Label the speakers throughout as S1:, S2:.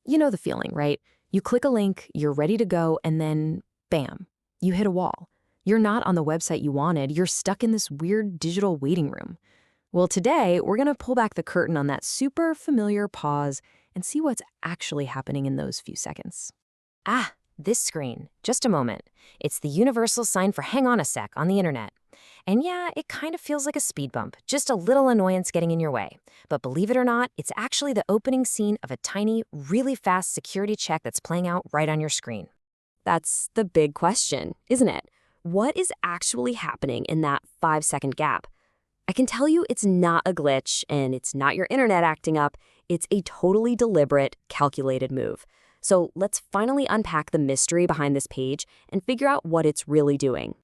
S1: You know the feeling, right? You click a link, you're ready to go, and then bam, you hit a wall. You're not on the website you wanted, you're stuck in this weird digital waiting room. Well, today, we're going to pull back the curtain on that super familiar pause and see what's actually happening in those few seconds. Ah, this screen. Just a moment. It's the universal sign for hang on a sec on the internet. And yeah, it kind of feels like a speed bump, just a little annoyance getting in your way. But believe it or not, it's actually the opening scene of a tiny, really fast security check that's playing out right on your screen. That's the big question, isn't it? What is actually happening in that 5-second gap? I can tell you it's not a glitch and it's not your internet acting up. It's a totally deliberate, calculated move. So let's finally unpack the mystery behind this page and figure out what it's really doing.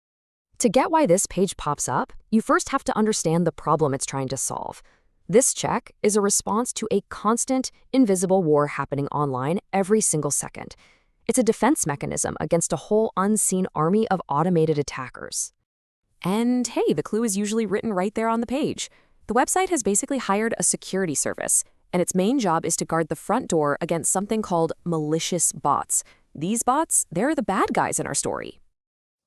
S1: To get why this page pops up, you first have to understand the problem it's trying to solve. This check is a response to a constant, invisible war happening online every single second. It's a defense mechanism against a whole unseen army of automated attackers. And hey, the clue is usually written right there on the page. The website has basically hired a security service, and its main job is to guard the front door against something called malicious bots. These bots, they're the bad guys in our story.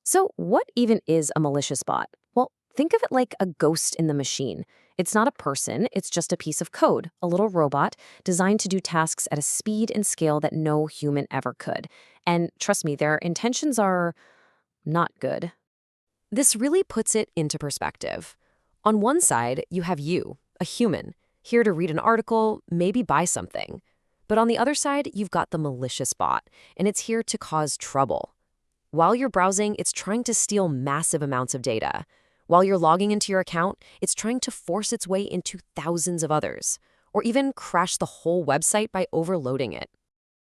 S1: So what even is a malicious bot? Well, think of it like a ghost in the machine. It's not a person, it's just a piece of code, a little robot designed to do tasks at a speed and scale that no human ever could. And trust me, their intentions are not good. This really puts it into perspective. On one side, you have you, a human, here to read an article, maybe buy something. But on the other side, you've got the malicious bot, and it's here to cause trouble. While you're browsing, it's trying to steal massive amounts of data. While you're logging into your account, it's trying to force its way into thousands of others, or even crash the whole website by overloading it.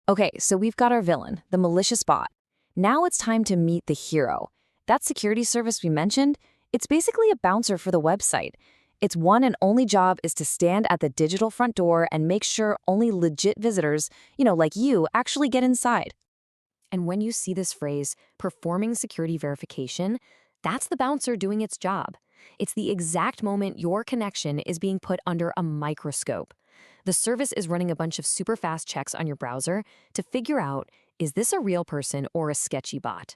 S1: Okay, so we've got our villain, the malicious bot. Now it's time to meet the hero. That security service we mentioned, it's basically a bouncer for the website. Its one and only job is to stand at the digital front door and make sure only legit visitors, like you, actually get inside. And when you see this phrase, performing security verification, that's the bouncer doing its job. It's the exact moment your connection is being put under a microscope. The service is running a bunch of super fast checks on your browser to figure out, is this a real person or a sketchy bot?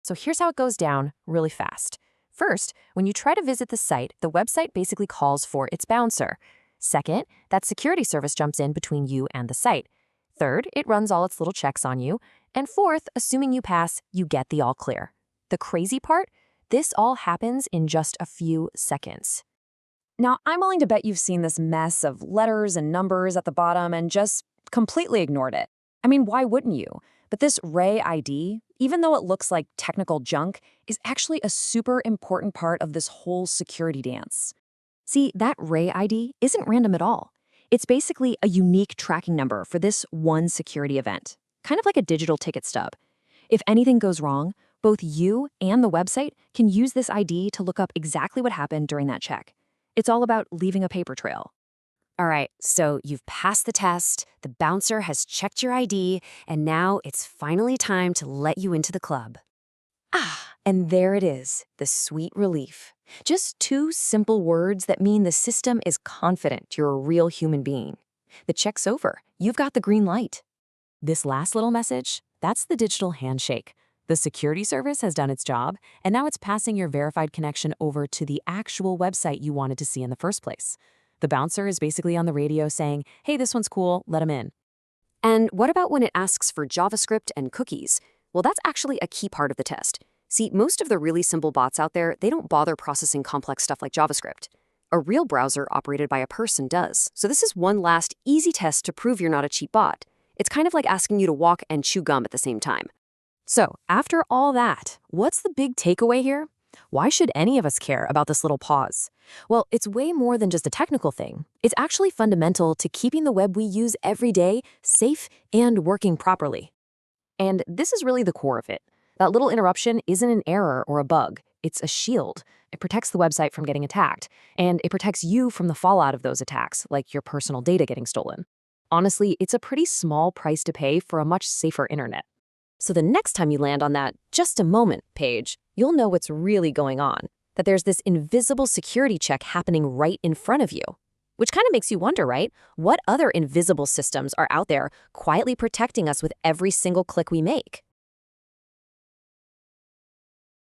S1: So here's how it goes down really fast. First, when you try to visit the site, the website basically calls for its bouncer. Second, that security service jumps in between you and the site. Third, it runs all its little checks on you. And fourth, assuming you pass, you get the all clear. The crazy part? This all happens in just a few seconds. Now, I'm willing to bet you've seen this mess of letters and numbers at the bottom and just completely ignored it. I mean, why wouldn't you? But this Ray ID, even though it looks like technical junk, is actually a super important part of this whole security dance. See, that Ray ID isn't random at all. It's basically a unique tracking number for this one security event, kind of like a digital ticket stub. If anything goes wrong, both you and the website can use this ID to look up exactly what happened during that check. It's all about leaving a paper trail. All right, so you've passed the test, the bouncer has checked your ID, and now it's finally time to let you into the club. Ah, and there it is, the sweet relief. Just two simple words that mean the system is confident you're a real human being. The check's over. You've got the green light. This last little message, that's the digital handshake. The security service has done its job, and now it's passing your verified connection over to the actual website you wanted to see in the first place. The bouncer is basically on the radio saying, hey, this one's cool, let him in. And what about when it asks for JavaScript and cookies? Well, that's actually a key part of the test. See, most of the really simple bots out there, they don't bother processing complex stuff like JavaScript. A real browser operated by a person does. So this is one last easy test to prove you're not a cheap bot. It's kind of like asking you to walk and chew gum at the same time. So, after all that, what's the big takeaway here? Why should any of us care about this little pause? Well, it's way more than just a technical thing. It's actually fundamental to keeping the web we use every day safe and working properly. And this is really the core of it. That little interruption isn't an error or a bug. It's a shield. It protects the website from getting attacked, and it protects you from the fallout of those attacks, like your personal data getting stolen. Honestly, it's a pretty small price to pay for a much safer internet. So the next time you land on that just a moment page, you'll know what's really going on, that there's this invisible security check happening right in front of you.
S2: Which kind of makes you wonder, right? What other invisible systems are out there quietly protecting us with every single click we make?